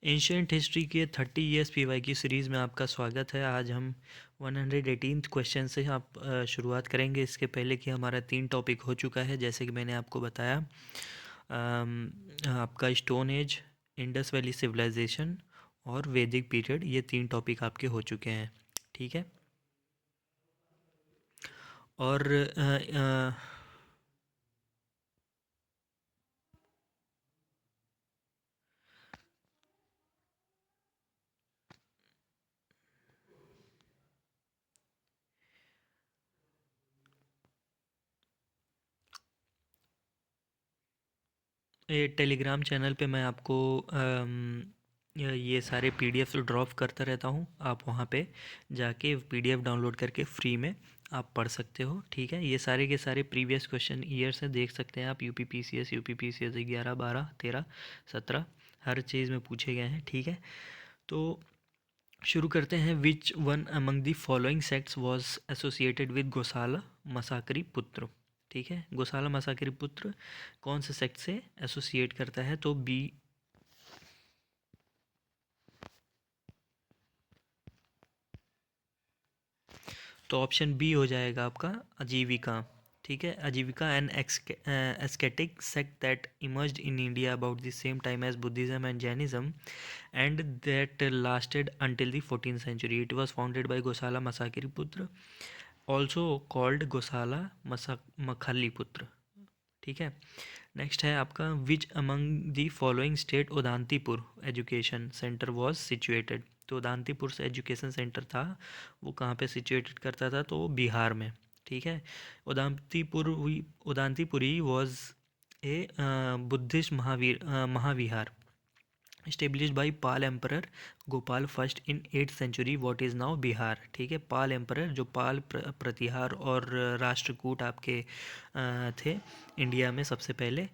Ancient history के 30 years PY की series में आपका स्वागत है। आज हम 118th क्वेश्चन से आप शुरुआत करेंगे। इसके पहले कि हमारा 3 टॉपिक हो चुका है, जैसे कि मैंने आपको बताया। आपका stone age, Indus valley civilisation और वैदिक पीरियड, ये 3 टॉपिक आपके हो चुके हैं। ठीक है। और ये टेलीग्राम चैनल पे मैं आपको ये सारे पीडीएफ ड्रॉप करता रहता हूँ। आप वहाँ पे जाके पीडीएफ डाउनलोड करके फ्री में आप पढ़ सकते हो। ठीक है। ये सारे के सारे प्रीवियस क्वेश्चन ईयर से देख सकते हैं आप। यूपीपीसीएस 11, 12, 13, 17 हर चीज़ में पूछे गए हैं। ठीक है। तो शुरू करते हैं। Which one among the following sects was associated with Gosala Maskari Putra. ठीक है। गोसाला मसाकरी पुत्र कौन से सेक्ट से एसोसिएट करता है? तो बी, तो ऑप्शन बी हो जाएगा आपका, आजीविका। ठीक है। Ajivika an ascetic sect that emerged in India about the same time as Buddhism and Jainism and that lasted until the 14th century. It was founded by Gosala Masakiriputra, also called Gosala Makhaliputra. ठीक है। Next है आपका, which among the following state Udantipur education centre was situated. तो उदांतीपुर से education centre था, वो कहाँ पे सिचुएटेड करता था? तो बिहार में। ठीक है। Udantipuri was a Buddhist Mahavihara established by Pal Emperor Gopal first in 8th century what is now Bihar. ठीक है। पाल एम्परर, जो पाल प्रतिहार और राष्ट्रकूट आपके थे इंडिया में सबसे पहले,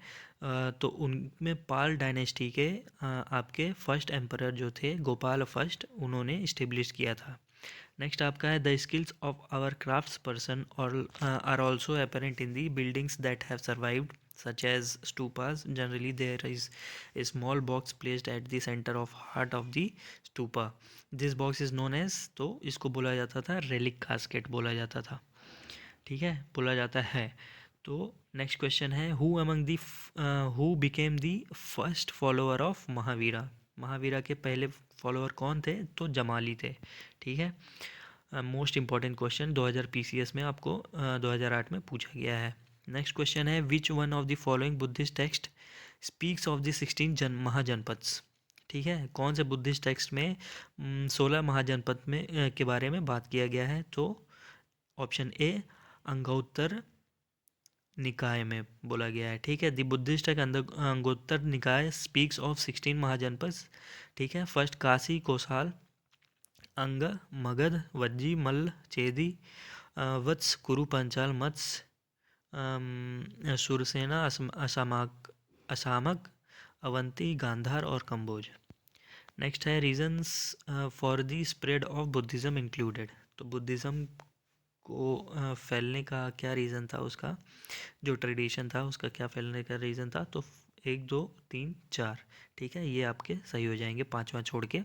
तो उनमें पाल डायनेस्टी के आपके फर्स्ट एम्परर जो थे गोपाल फर्स्ट, उन्होंने इस्टेब्लिश किया था। नेक्स्ट आपका है, the skills of our crafts person और are also apparent in the buildings that have survived such as stupas. Generally there is a small box placed at the center of heart of the stupa. This box is known as, तो इसको बोला जाता था relic casket बोला जाता था। ठीक है, बोला जाता है। तो नेक्स्ट क्वेश्चन है, who became the first follower of Mahavira. Mahavira के पहले फॉलोअर कौन थे? तो जमाली थे। ठीक है। मोस्ट इंपॉर्टेंट क्वेश्चन 2000 पीसीएस में आपको 2008 में पूछा गया है। नेक्स्ट क्वेश्चन है, which one of the following Buddhist text speaks of the 16 mahajanapadas. ठीक है। कौन से बुद्धिस्ट टेक्स्ट में 16 महाजनपद में के बारे में बात किया गया है? तो ऑप्शन ए, अंगोत्तर निकाय में बोला गया है। ठीक है। द बुद्धिस्ट अंगोत्तर निकाय स्पीक्स ऑफ 16 महाजनपद। ठीक है। फर्स्ट काशी, कोसाल, अंग, मगध, वज्जी, मल्ल, चेदी, वत्स, कुरु, पंचाल, मत्स्य, सुरसेना, असामक, अवंती, गांधार और कंबोज। नेक्स्ट है, reasons for the spread of Buddhism included. तो बुद्धिज़्म को फैलने का क्या रीज़न था? उसका जो ट्रेडिशन था उसका क्या फैलने का रीज़न था? तो 1, 2, 3, 4। ठीक है। ये आपके सही हो जाएंगे, पांचवा छोड़ के।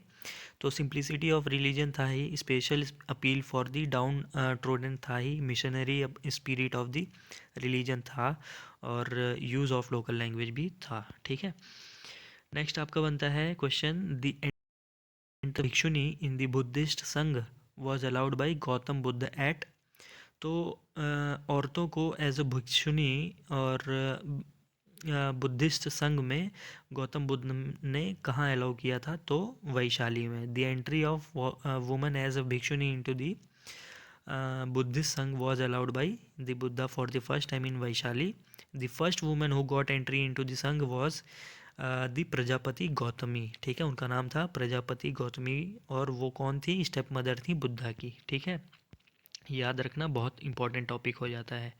तो सिंप्लिसिटी ऑफ रिलीजन था ही, special appeal for the downtrodden था ही, missionary spirit of the religion था, और यूज़ ऑफ लोकल लैंग्वेज भी था। ठीक है। नेक्स्ट आपका बनता है question, the bhikshuni in the Buddhist Sangha was allowed by Gautam Buddha at. तो औरतों को एज अ भिक्षुनी और बुद्धिस्ट संघ में गौतम बुद्ध ने कहाँ अलाउ किया था? तो वैशाली में। The entry of woman as a bhikshuni into the Buddhist Sangha was allowed by the Buddha for the first time in Vaishali. The first woman who got entry into the संघ was दी प्रजापति गौतमी। ठीक है। उनका नाम था प्रजापति गौतमी, और वो कौन थी? स्टेप मदर थी बुद्धा की। ठीक है। याद रखना, बहुत इंपॉर्टेंट टॉपिक हो जाता है।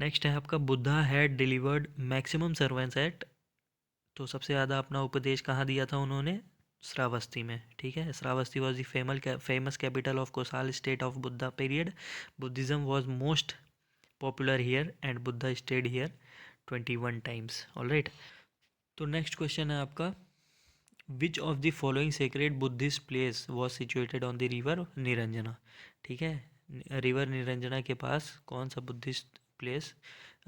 नेक्स्ट है आपका, Buddha had delivered maximum servants at. तो सबसे ज़्यादा अपना उपदेश कहाँ दिया था उन्होंने? श्रावस्ती में। ठीक है। Shravasti was the famous capital of Kosala state of Buddha period. Buddhism was most popular here and Buddha stayed here 21 times. Alright. तो नेक्स्ट क्वेश्चन है आपका, which of the following sacred Buddhist place was situated on the river Niranjana. ठीक है, river Niranjana के पास कौन सा Buddhist place,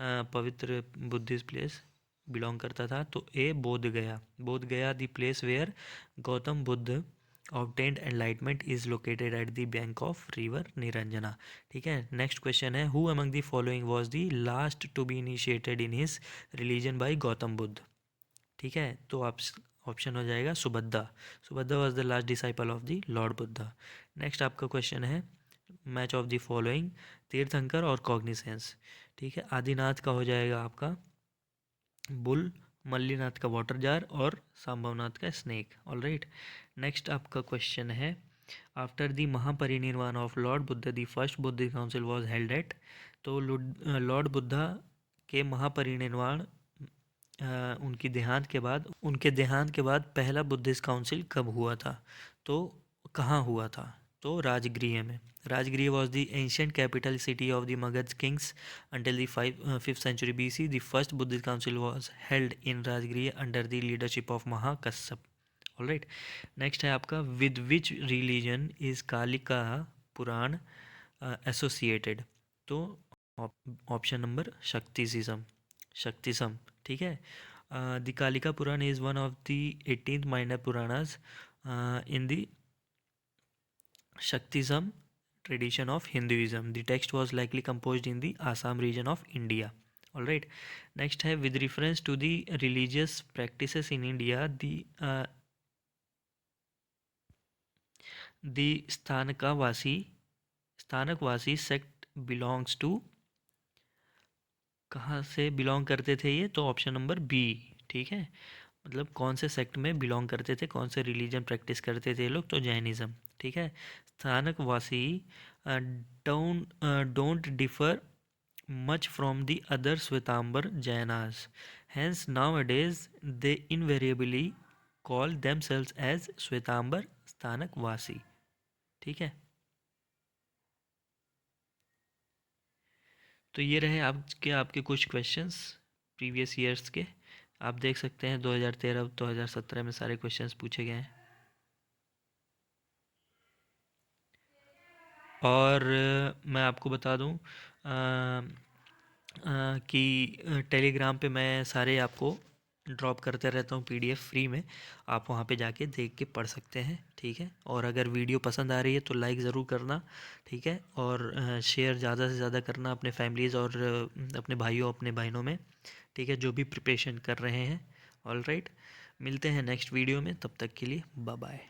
पवित्र बुद्धिस्ट प्लेस बिलोंग करता था? तो a Bodh Gaya. Bodh Gaya the place where Gautam Buddha obtained enlightenment is located at the bank of river Niranjana. ठीक है, नेक्स्ट क्वेश्चन है who among the following was the last to be initiated in his religion by Gautam Buddha. ठीक है, तो आप ऑप्शन हो जाएगा Subhadra. Subhadra was the last disciple of the Lord Buddha. Next आपका क्वेश्चन है मैच ऑफ द फॉलोइंग तीर्थंकर और कॉग्निसेंस। ठीक है, आदिनाथ का हो जाएगा आपका बुल, मल्लीनाथ का वाटर जार और सांभवनाथ का स्नेक। ऑल राइट, नेक्स्ट आपका क्वेश्चन है after the Mahaparinirvan of Lord Buddha the first Buddha council was held at. तो लॉर्ड बुद्धा के महापरिनिर्वाण उनके देहांत के बाद पहला बुद्धिस्ट काउंसिल कब हुआ था? तो कहाँ हुआ था? तो राजगृह में। Rajgriha was the ancient capital city of the Magadha kings until the 5th century BC। The first Buddhist council was held in Rajgriha under the leadership of Mahakashyap. Alright, next है आपका with which religion is Kalika Purana associated. तो option number Shaktism. ठीक है, the Kalika Purana is one of the 18th minor Puranas in the Shaktism tradition of Hinduism. The text was likely composed in the Assam region of India. All right. Next है with reference to the religious practices in India, the Sthanakvasi sect belongs to, कहाँ से belong करते थे ये? तो option number B. ठीक है, मतलब कौन से सेक्ट में बिलोंग करते थे, कौन से रिलीजन प्रैक्टिस करते थे ये लोग? तो जैनिज्म। ठीक है, Sthanakvasi don't differ much from the other Shwetambar Jainas. Hence, nowadays they invariably call themselves as Shwetambar Sthanakvasi. ठीक है, तो ये रहे आपके कुछ क्वेश्चंस प्रीवियस ईयर्स के। आप देख सकते हैं 2013-2017 में सारे क्वेश्चंस पूछे गए हैं। और मैं आपको बता दूं कि टेलीग्राम पे मैं सारे आपको ड्रॉप करते रहता हूँ PDF फ्री में। आप वहाँ पे जाके देख के पढ़ सकते हैं। ठीक है, और अगर वीडियो पसंद आ रही है तो लाइक ज़रूर करना। ठीक है, और शेयर ज़्यादा से ज़्यादा करना अपने फैमिलीज़ और अपने भाइयों अपने बहनों में। ठीक है, जो भी प्रिपरेशन कर रहे हैं। ऑल राइट, मिलते हैं नेक्स्ट वीडियो में, तब तक के लिए बाय बाय।